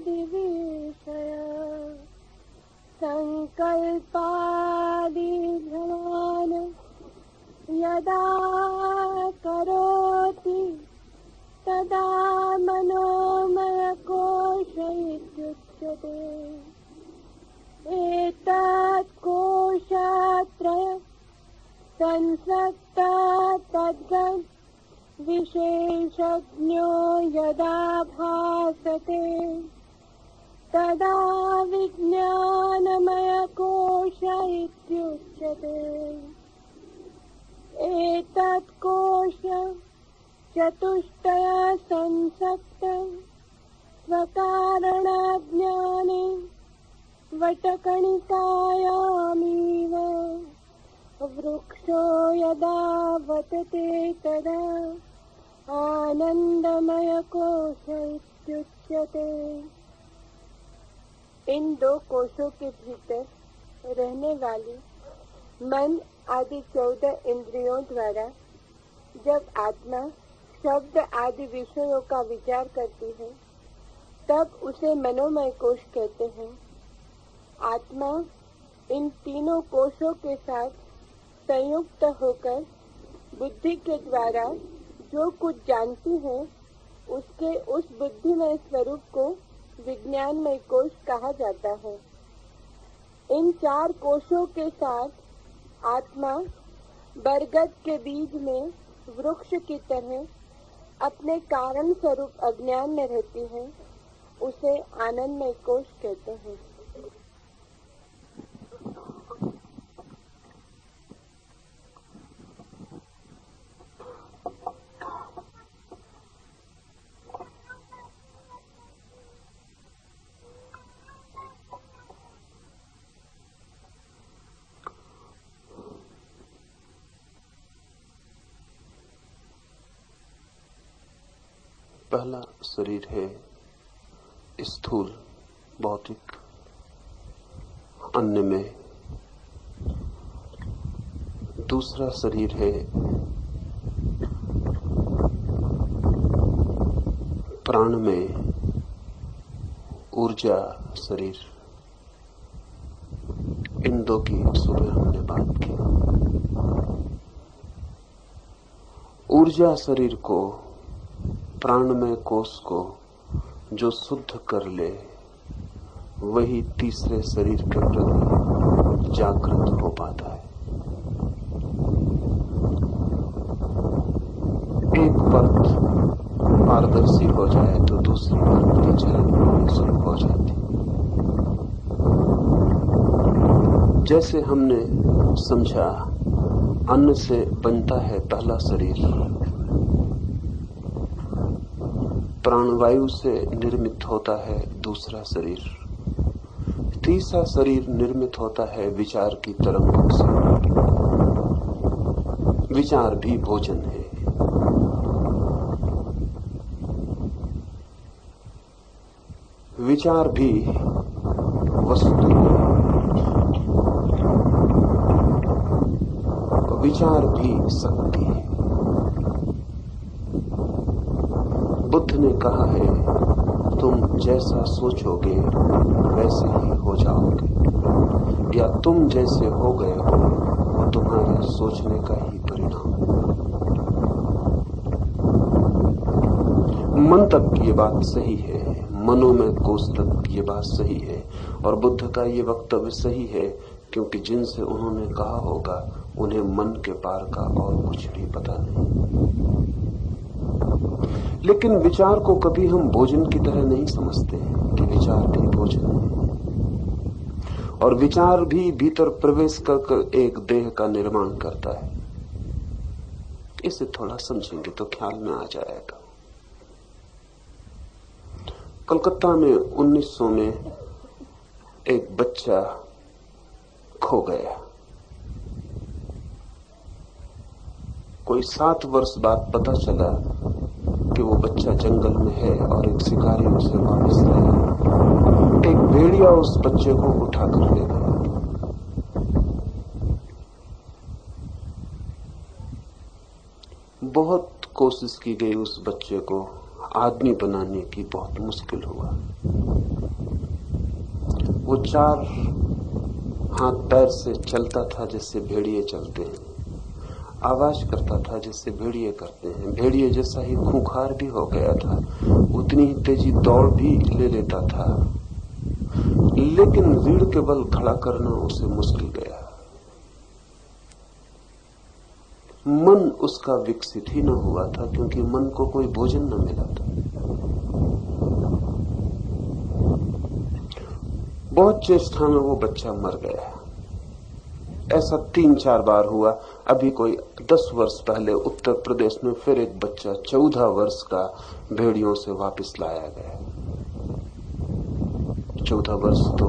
विषय संकल्पादिभ्रमान् यदा करोति तदा मनोमय कोश इत्युच्यते। एतत् कोशत्रय संसक्ता तद्गत् विशेषज्ञो यदा भासते तदा विज्ञानमय कोश इत्युच्यते। एतत् कोश चतुष्टया संसक्त स्वकारणाज्ञाने वटकणिकायामिव वृक्षो यदा वतते तदा आनंदमय कोश इत्युच्यते। इन दो कोशों के भीतर रहने वाली मन आदि 14 इंद्रियों द्वारा जब आत्मा शब्द आदि विषयों का विचार करती है तब उसे मनोमय कोश कहते हैं। आत्मा इन तीनों कोशों के साथ संयुक्त होकर बुद्धि के द्वारा जो कुछ जानती है उसके उस बुद्धिमय स्वरूप को विज्ञानमय कोश कहा जाता है। इन 4 कोशों के साथ आत्मा बरगद के बीज में वृक्ष की तरह अपने कारण स्वरूप अज्ञान में रहती है। उसे आनंदमय कोश कहते हैं। पहला शरीर है स्थूल भौतिक, अन्य में। दूसरा शरीर है प्राण में ऊर्जा शरीर। इन दो की सुबह हमने बात की। ऊर्जा शरीर को, प्राणमय कोष को जो शुद्ध कर ले वही तीसरे शरीर के प्रति जागृत हो पाता है। एक परत पारदर्शी हो जाए तो दूसरी परत की झलक शुरू हो जाती। जैसे हमने समझा अन्न से बनता है पहला शरीर, प्राणवायु से निर्मित होता है दूसरा शरीर, तीसरा शरीर निर्मित होता है विचार की तरंगों से। विचार भी भोजन है। विचार भी वस्तु है। विचार भी शक्ति है। बुद्ध ने कहा है तुम जैसा सोचोगे वैसे ही हो जाओगे, या तुम जैसे हो गए हो वो तुम्हारे सोचने का ही परिणाम। मन तक ये बात सही है, मनोमय कोष तक ये बात सही है, और बुद्ध का ये वक्तव्य सही है क्योंकि जिनसे उन्होंने कहा होगा उन्हें मन के पार का और कुछ भी पता नहीं। लेकिन विचार को कभी हम भोजन की तरह नहीं समझते हैं कि विचार भी भोजन है, और विचार भी भीतर प्रवेश कर एक देह का निर्माण करता है। इसे थोड़ा समझेंगे तो ख्याल में आ जाएगा। कलकत्ता में 1900 में एक बच्चा खो गया। कोई 7 वर्ष बाद पता चला कि वो बच्चा जंगल में है और एक शिकारी उसे वापस लाया। एक भेड़िया उस बच्चे को उठा कर ले गया। बहुत कोशिश की गई उस बच्चे को आदमी बनाने की बहुत मुश्किल हुआ। वो 4 हाथ पैर से चलता था जैसे भेड़िए चलते हैं, आवाज करता था जैसे भेड़िए करते हैं, भेड़िए जैसा ही खूंखार भी हो गया था, उतनी ही तेजी दौड़ भी ले लेता था, लेकिन रीढ़ के बल खड़ा करना उसे मुश्किल गया। मन उसका विकसित ही न हुआ था क्योंकि मन को कोई भोजन न मिला था। बहुत चेष्टा में वो बच्चा मर गया। ऐसा 3-4 बार हुआ। अभी कोई 10 वर्ष पहले उत्तर प्रदेश में फिर एक बच्चा 14 वर्ष का भेड़ियों से वापस लाया गया। 14 वर्ष तो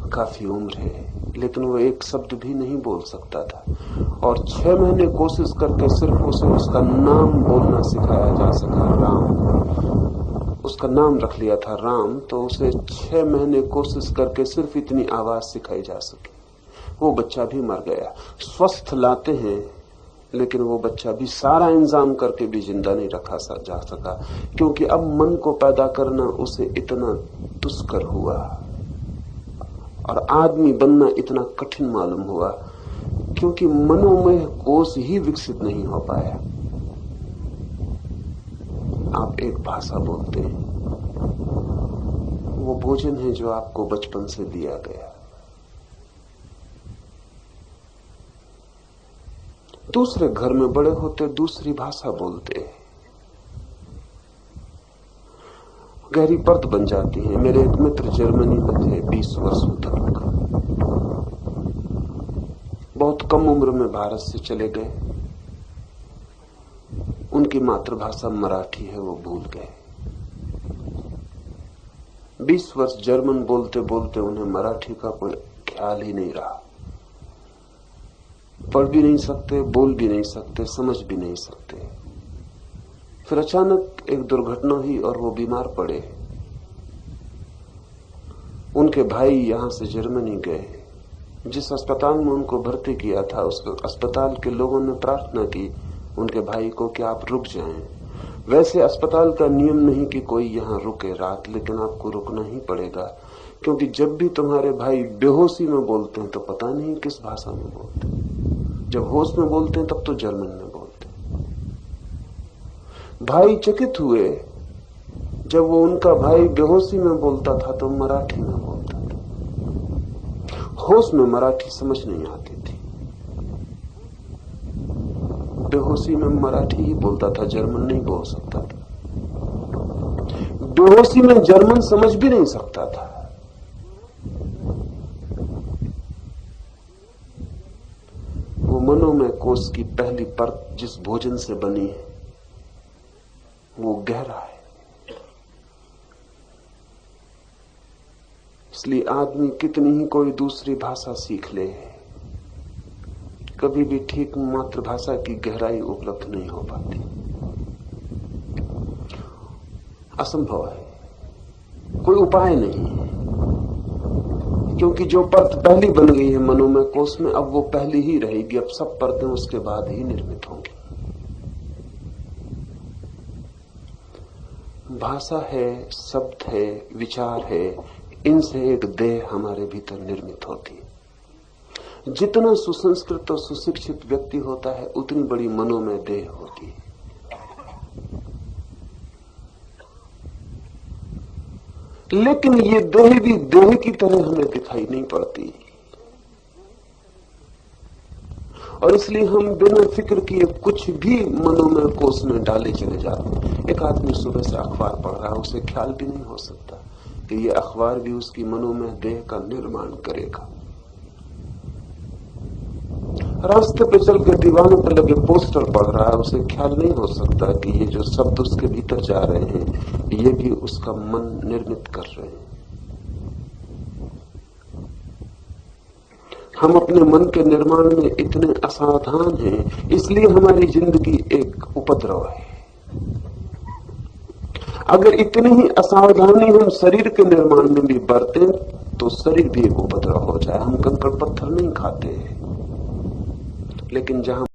काफी उम्र है, लेकिन वो एक शब्द भी नहीं बोल सकता था और 6 महीने कोशिश करके सिर्फ उसे उसका नाम बोलना सिखाया जा सका, राम। उसका नाम रख लिया था राम, तो उसे 6 महीने कोशिश करके सिर्फ इतनी आवाज सिखाई जा सके। वो बच्चा भी मर गया। स्वस्थ लाते हैं, लेकिन वो बच्चा भी सारा इंतजाम करके भी जिंदा नहीं रखा जा सका, क्योंकि अब मन को पैदा करना उसे इतना दुष्कर हुआ और आदमी बनना इतना कठिन मालूम हुआ, क्योंकि मनोमय कोश ही विकसित नहीं हो पाया। आप एक भाषा बोलते हैं, वो भोजन है जो आपको बचपन से दिया गया। दूसरे घर में बड़े होते दूसरी भाषा बोलते हैं, गहरी परत बन जाती है। मेरे एक मित्र जर्मनी में थे 20 वर्षों तक, बहुत कम उम्र में भारत से चले गए। उनकी मातृभाषा मराठी है, वो भूल गए। 20 वर्ष जर्मन बोलते बोलते उन्हें मराठी का कोई ख्याल ही नहीं रहा। पढ़ भी नहीं सकते, बोल भी नहीं सकते, समझ भी नहीं सकते। फिर अचानक एक दुर्घटना हुई और वो बीमार पड़े। उनके भाई यहां से जर्मनी गए। जिस अस्पताल में उनको भर्ती किया था, उस अस्पताल के लोगों ने प्रार्थना की उनके भाई को कि आप रुक जाएं। वैसे अस्पताल का नियम नहीं कि कोई यहां रुके रात, लेकिन आपको रुकना ही पड़ेगा, क्योंकि जब भी तुम्हारे भाई बेहोशी में बोलते हैं तो पता नहीं किस भाषा में बोलते हैं। जब होश में बोलते हैं तब तो जर्मन में बोलते हैं। भाई चकित हुए, जब वो उनका भाई बेहोशी में बोलता था तो मराठी में बोलता था। होश में मराठी समझ नहीं आती थी, बेहोशी में मराठी ही बोलता था, जर्मन नहीं बोल सकता था। बेहोशी में जर्मन समझ भी नहीं सकता था। वो मनोमय कोश की पहली परत जिस भोजन से बनी है वो गहरा है। इसलिए आदमी कितनी ही कोई दूसरी भाषा सीख ले, कभी भी ठीक मातृभाषा की गहराई उपलब्ध नहीं हो पाती। असंभव है, कोई उपाय नहीं है, क्योंकि जो परत पहली बन गई है मनोमय कोश में, अब वो पहली ही रहेगी। अब सब परतें उसके बाद ही निर्मित होंगी। भाषा है, शब्द है, विचार है, इनसे एक देह हमारे भीतर निर्मित होती है। जितना सुसंस्कृत और सुशिक्षित व्यक्ति होता है उतनी बड़ी मनोमय देह होती है। लेकिन ये देह भी देह की तरह हमें दिखाई नहीं पड़ती, और इसलिए हम बिना फिक्र किए कुछ भी मनोमय कोश में डाले चले जाते हैं। एक आदमी सुबह से अखबार पढ़ रहा है, उसे ख्याल भी नहीं हो सकता कि ये अखबार भी उसकी मनोमय देह का निर्माण करेगा। रास्ते पे चल के दीवारों पर लगे पोस्टर पढ़ रहा है, उसे ख्याल नहीं हो सकता कि ये जो शब्द उसके भीतर जा रहे हैं ये भी उसका मन निर्मित कर रहे हैं। हम अपने मन के निर्माण में इतने असावधान हैं, इसलिए हमारी जिंदगी एक उपद्रव है। अगर इतनी ही असावधानी हम शरीर के निर्माण में भी बरतें तो शरीर भी एक उपद्रव हो जाए। हम कंकड़ पत्थर नहीं खाते, लेकिन जहां